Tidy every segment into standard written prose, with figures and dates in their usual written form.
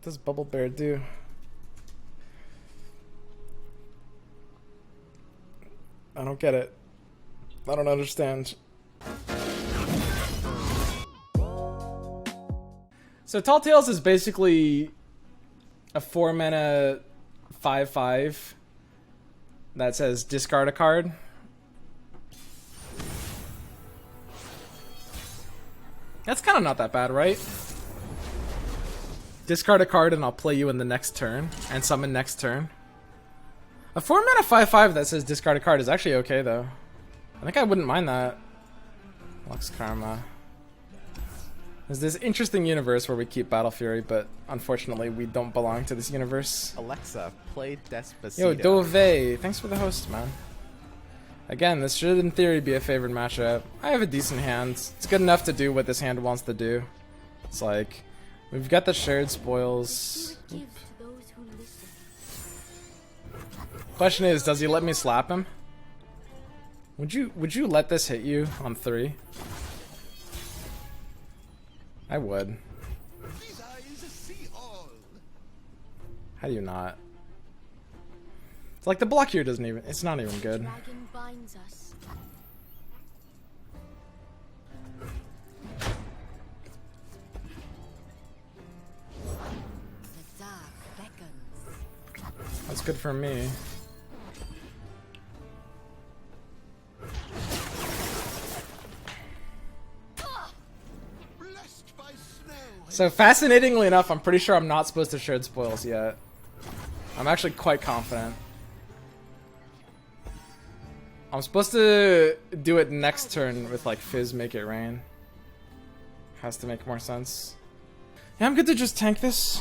does Bubble Bear do? I don't get it. I don't understand. So Tall Tales is basically a 4-mana 5/5 that says discard a card. That's kind of not that bad, right? Discard a card and I'll play you in the next turn and summon next turn. A 4-mana 5/5 that says discard a card is actually okay though. I think I wouldn't mind that. Lux Karma. There's this interesting universe where we keep Battle Fury, but unfortunately we don't belong to this universe. Alexa, play Despacito. Yo, Dove, thanks for the host, man. Again, this should in theory be a favored matchup. I have a decent hand. It's good enough to do what this hand wants to do. It's like, we've got the shared spoils. Oop. Question is, does he let me slap him? Would you let this hit you on 3? I would. How do you not? It's like the block here doesn't even, it's not even good. That's good for me. So fascinatingly enough, I'm pretty sure I'm not supposed to shared spoils yet. I'm actually quite confident. I'm supposed to do it next turn with like Fizz make it rain. Has to make more sense. Yeah, I'm good to just tank this.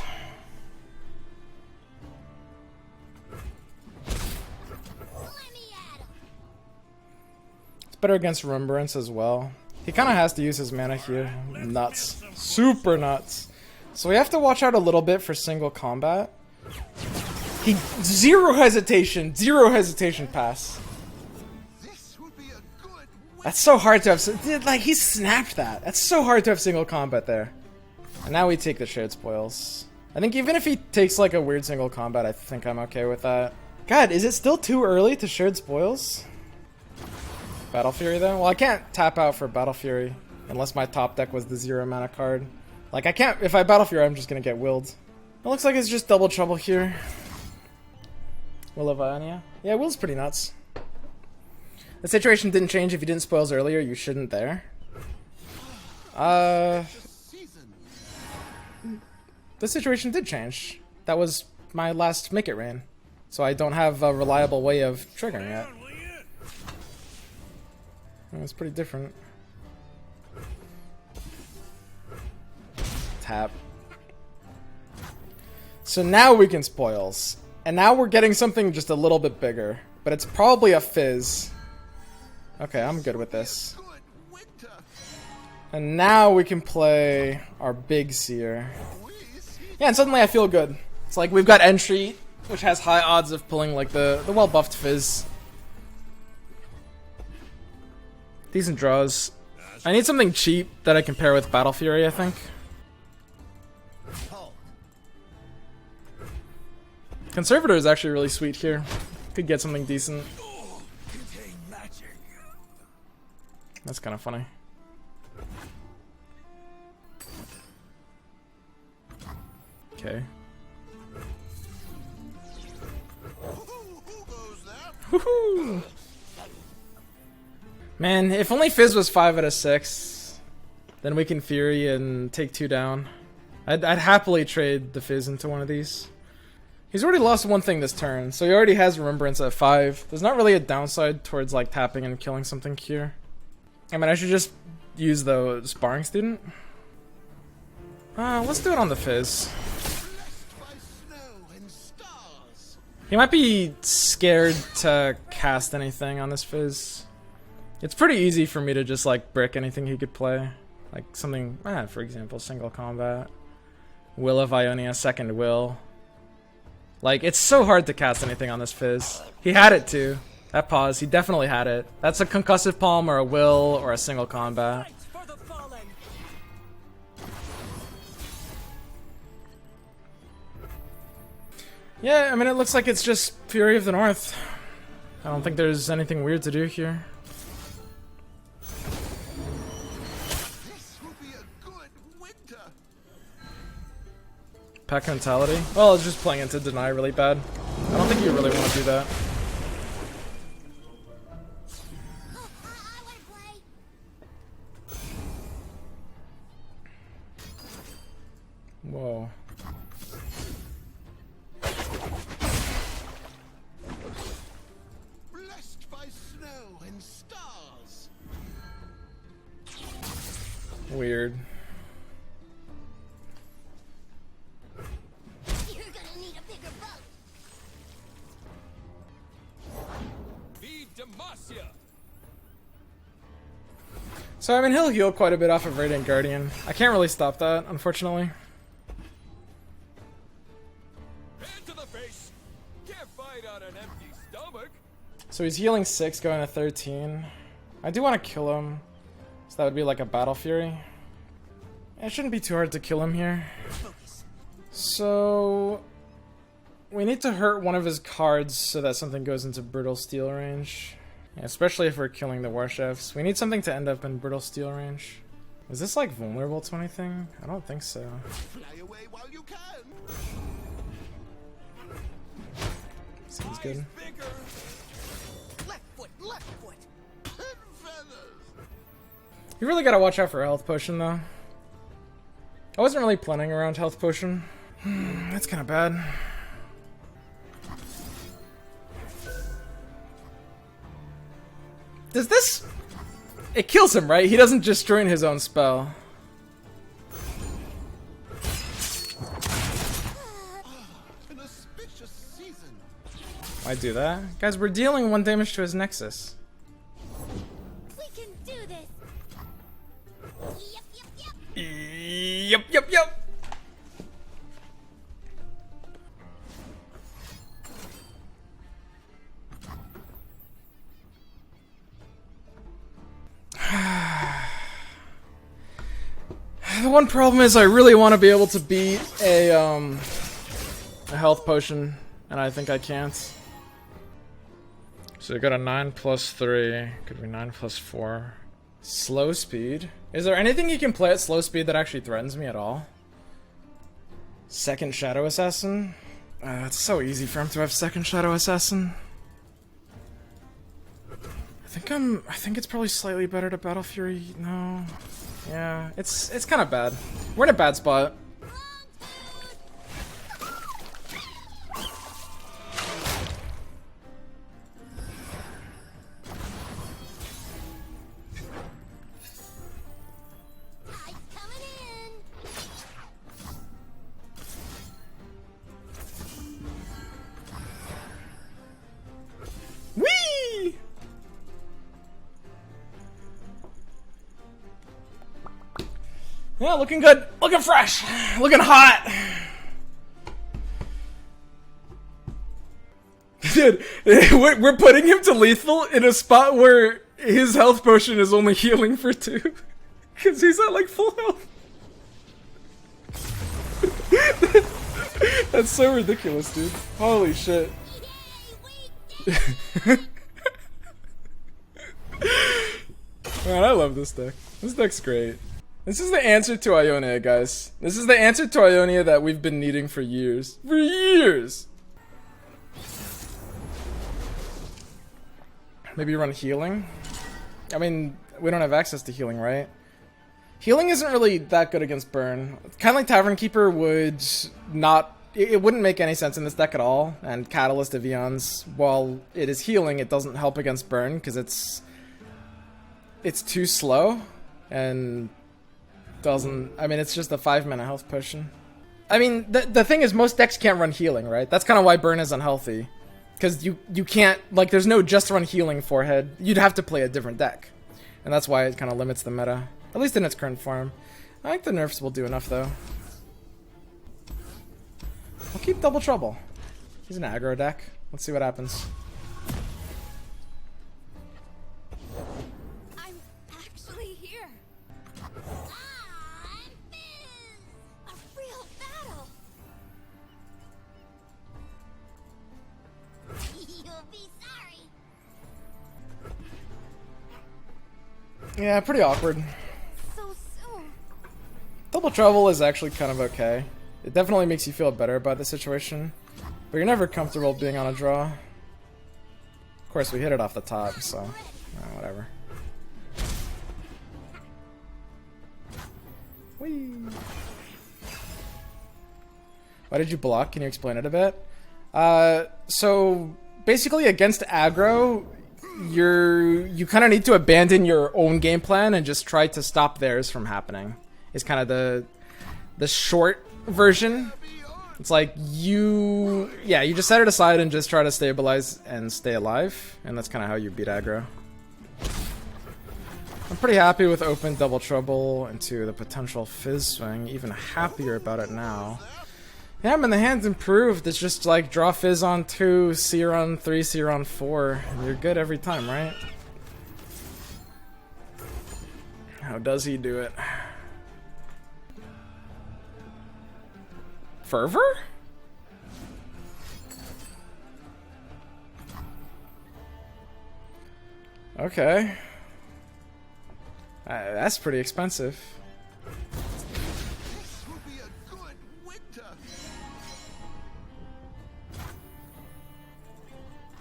It's better against Remembrance as well. He kind of has to use his mana here. Nuts. Super nuts. So we have to watch out a little bit for single combat. He zero hesitation pass. That's so hard to have. Like, he snapped that. That's so hard to have single combat there. And now we take the shared spoils. I think even if he takes like a weird single combat, I think I'm okay with that. God, is it still too early to shared spoils? Battle Fury though? Well, I can't tap out for Battle Fury unless my top deck was the 0 mana card. Like, I can't, if I Battle Fury, I'm just gonna get willed. It looks like it's just double trouble here. Will of Ionia? Yeah, Will's pretty nuts. The situation didn't change if you didn't spoils earlier, you shouldn't there. The situation did change. That was my last Make It Rain. So I don't have a reliable way of triggering it. It's pretty different. Tap. So now we can spoils. And now we're getting something just a little bit bigger. But it's probably a Fizz. Okay, I'm good with this. And now we can play our big Seer. Yeah, and suddenly I feel good. It's like we've got entry, which has high odds of pulling like the well-buffed Fizz. Decent draws. I need something cheap that I can pair with Battle Fury, I think. Conservator is actually really sweet here. Could get something decent. That's kind of funny. Okay. Woohoo! Man, if only Fizz was 5 out of 6, then we can Fury and take 2 down. I'd happily trade the Fizz into one of these. He's already lost one thing this turn, so he already has Remembrance at 5. There's not really a downside towards like tapping and killing something here. I mean, I should just use the Sparring Student. Let's do it on the Fizz. He might be scared to cast anything on this Fizz. It's pretty easy for me to just like brick anything he could play. Like something, for example, single combat. Will of Ionia, second will. Like, it's so hard to cast anything on this Fizz. He had it too. That pause, he definitely had it. That's a concussive palm or a will or a single combat. Yeah, I mean, it looks like it's just Fury of the North. I don't think there's anything weird to do here. This will be a good winter. Pack mentality? Well, it's just playing into deny really bad. I don't think you really want to do that. Whoa. Blessed by snow and stars. Weird. You're gonna need a bigger boat. Feed Demacia. So, I mean, he'll heal quite a bit off of Radiant Guardian. I can't really stop that, unfortunately. Hand to the face. Can't fight on an empty stomach. So he's healing 6, going to 13. I do want to kill him. So that would be like a Battle Fury. It shouldn't be too hard to kill him here. So we need to hurt one of his cards so that something goes into Brittle Steel range. Yeah, especially if we're killing the Warchefs. We need something to end up in Brittle Steel range. Is this like vulnerable to anything? I don't think so. Fly away while you can. Seems good. Bigger. Left foot. Pin feathers. You really gotta watch out for a health potion though. I wasn't really planning around health potion. That's kinda bad. Does this... It kills him, right? He doesn't just join his own spell. An auspicious season. Why do that? Guys, we're dealing 1 damage to his Nexus. We can do this. Yep. Yep. The one problem is I really want to be able to beat a health potion, and I think I can't. So I got a 9 plus 3, could be 9 plus 4. Slow speed. Is there anything you can play at slow speed that actually threatens me at all? Second Shadow Assassin? It's so easy for him to have second Shadow Assassin. I think it's probably slightly better to Battle Fury. No. Yeah, it's kind of bad. We're in a bad spot. Whee! Yeah, looking good. Looking fresh. Looking hot. Dude, we're putting him to lethal in a spot where his health potion is only healing for 2. Because he's at like full health. That's so ridiculous, dude. Holy shit. Man, I love this deck. This deck's great. This is the answer to Ionia, guys. This is the answer to Ionia that we've been needing for years. For years! Maybe run healing? I mean, we don't have access to healing, right? Healing isn't really that good against burn. Kind of like Tavern Keeper would not... It wouldn't make any sense in this deck at all. And Catalyst of Eons, while it is healing, it doesn't help against burn because it's too slow and doesn't... I mean, it's just a 5-mana health potion. I mean, the thing is, most decks can't run healing, right? That's kind of why burn is unhealthy. Because you can't... Like, there's no just run healing forehead. You'd have to play a different deck. And that's why it kind of limits the meta. At least in its current form. I think the nerfs will do enough, though. I'll keep Double Trouble. He's an aggro deck. Let's see what happens. I'm actually here. I'm Fizz! A real battle! You'll be sorry. Yeah, pretty awkward. So soon. Double trouble is actually kind of okay. It definitely makes you feel better about the situation, but you're never comfortable being on a draw. Of course, we hit it off the top, so whatever. Whee! Why did you block? Can you explain it a bit? So basically, against aggro, you kind of need to abandon your own game plan and just try to stop theirs from happening. Is kind of the short version. It's like you just set it aside and just try to stabilize and stay alive, and that's kind of how you beat aggro. I'm pretty happy with open double trouble into the potential Fizz swing, even happier about it now. Yeah, man, the hand's improved. It's just like draw Fizz on 2, seer on 3, seer on 4, and you're good every time, right? How does he do it? Fervor? Okay. That's pretty expensive. This will be a good winter.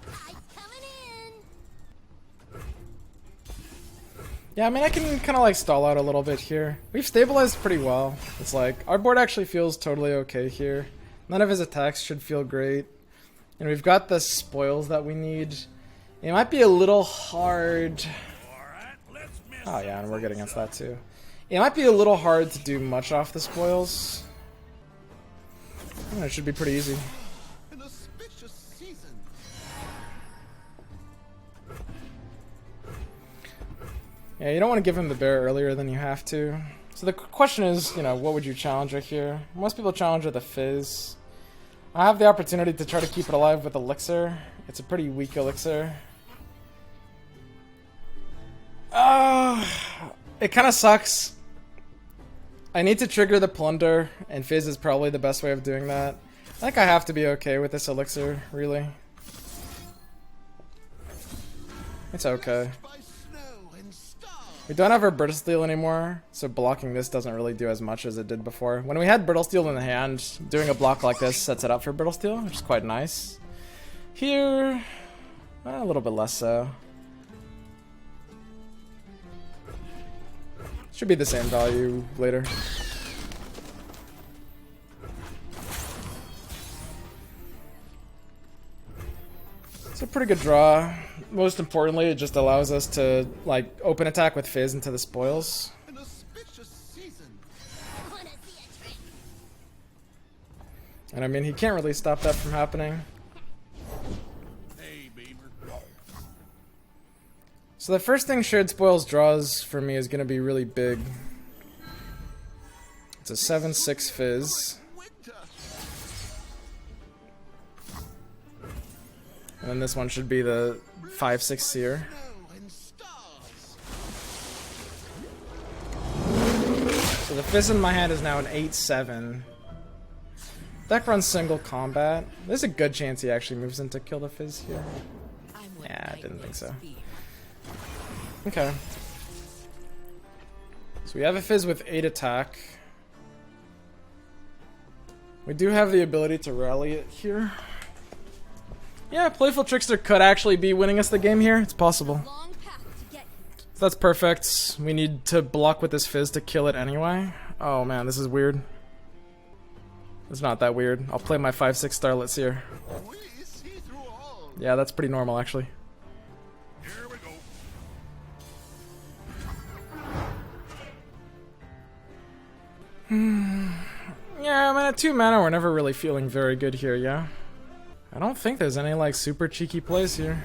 Tide's coming in. Yeah, I mean, I can kind of like stall out a little bit here. We've stabilized pretty well. It's like, our board actually feels totally okay here. None of his attacks should feel great. And we've got the spoils that we need. It might be a little hard. Oh yeah, and we're good against that too. It might be a little hard to do much off the spoils. It should be pretty easy. An auspicious season. Yeah, you don't want to give him the bear earlier than you have to. So the question is, what would you challenge it here? Most people challenge with a Fizz. I have the opportunity to try to keep it alive with Elixir. It's a pretty weak Elixir. It kind of sucks. I need to trigger the Plunder, and Fizz is probably the best way of doing that. I think I have to be okay with this Elixir, really. It's okay. By snow and stars. We don't have our Brittle Steel anymore, so blocking this doesn't really do as much as it did before. When we had Brittle Steel in the hand, doing a block like this sets it up for Brittle Steel, which is quite nice. Here, a little bit less so. Should be the same value later. It's a pretty good draw. Most importantly, it just allows us to like open attack with Fizz into the spoils. An auspicious season. Wanna see a trick? And I mean, he can't really stop that from happening. Hey, Beaver. So the first thing shared spoils draws for me is going to be really big. It's a 7/6 Fizz. Winter. And then this one should be the 5/6 Seer. Snow and stars. So the Fizz in my hand is now an 8/7. Deck runs single combat. There's a good chance he actually moves in to kill the Fizz here. Yeah, I didn't think so. Okay. So we have a Fizz with 8 attack. We do have the ability to rally it here. Yeah, Playful Trickster could actually be winning us the game here. It's possible. Long path to get. So that's perfect. We need to block with this Fizz to kill it anyway. Oh man, this is weird. It's not that weird. I'll play my 5/6 Starlet Seer. We see through all. Yeah, that's pretty normal actually. Here we go. Yeah, I mean at 2 mana we're never really feeling very good here, yeah? I don't think there's any like super cheeky plays here.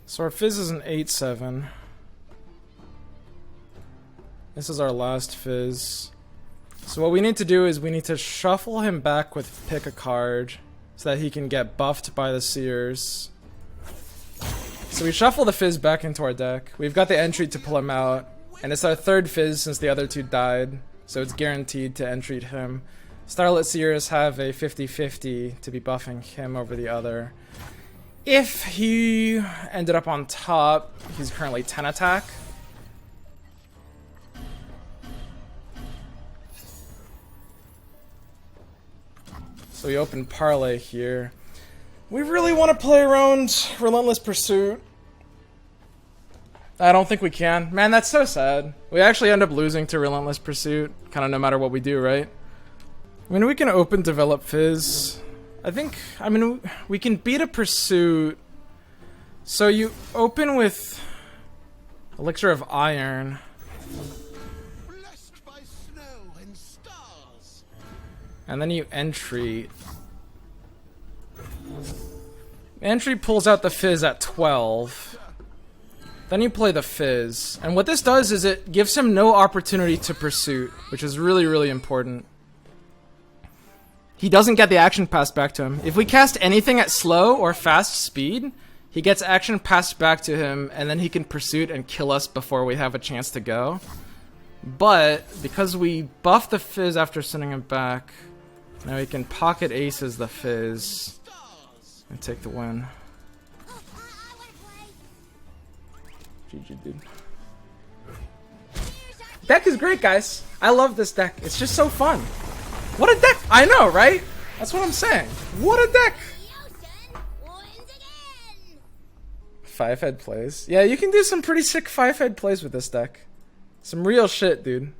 So our Fizz is an 8/7. This is our last Fizz. So what we need to do is we need to shuffle him back with pick a card so that he can get buffed by the Seers. So we shuffle the Fizz back into our deck. We've got the entry to pull him out. And it's our third Fizz since the other two died, so it's guaranteed to entry him. Starlit Seers have a 50-50 to be buffing him over the other. If he ended up on top, he's currently 10 attack. So we open Parlay here. We really want to play around Relentless Pursuit. I don't think we can. Man, that's so sad. We actually end up losing to Relentless Pursuit, kind of no matter what we do, right? I mean, we can open Develop Fizz. I mean, we can beat a Pursuit. So you open with Elixir of Iron. Blessed by snow and stars. And then you entry. Entry pulls out the Fizz at 12. Then you play the Fizz. And what this does is it gives him no opportunity to Pursuit, which is really, really important. He doesn't get the action passed back to him. If we cast anything at slow or fast speed, he gets action passed back to him, and then he can Pursuit and kill us before we have a chance to go. But because we buff the Fizz after sending him back, now we can pocket aces the Fizz and take the win. GG, dude. Deck is great, guys. I love this deck. It's just so fun. What a deck! I know, right? That's what I'm saying. What a deck! The ocean wins again. 5-head plays. Yeah, you can do some pretty sick 5-head plays with this deck. Some real shit, dude.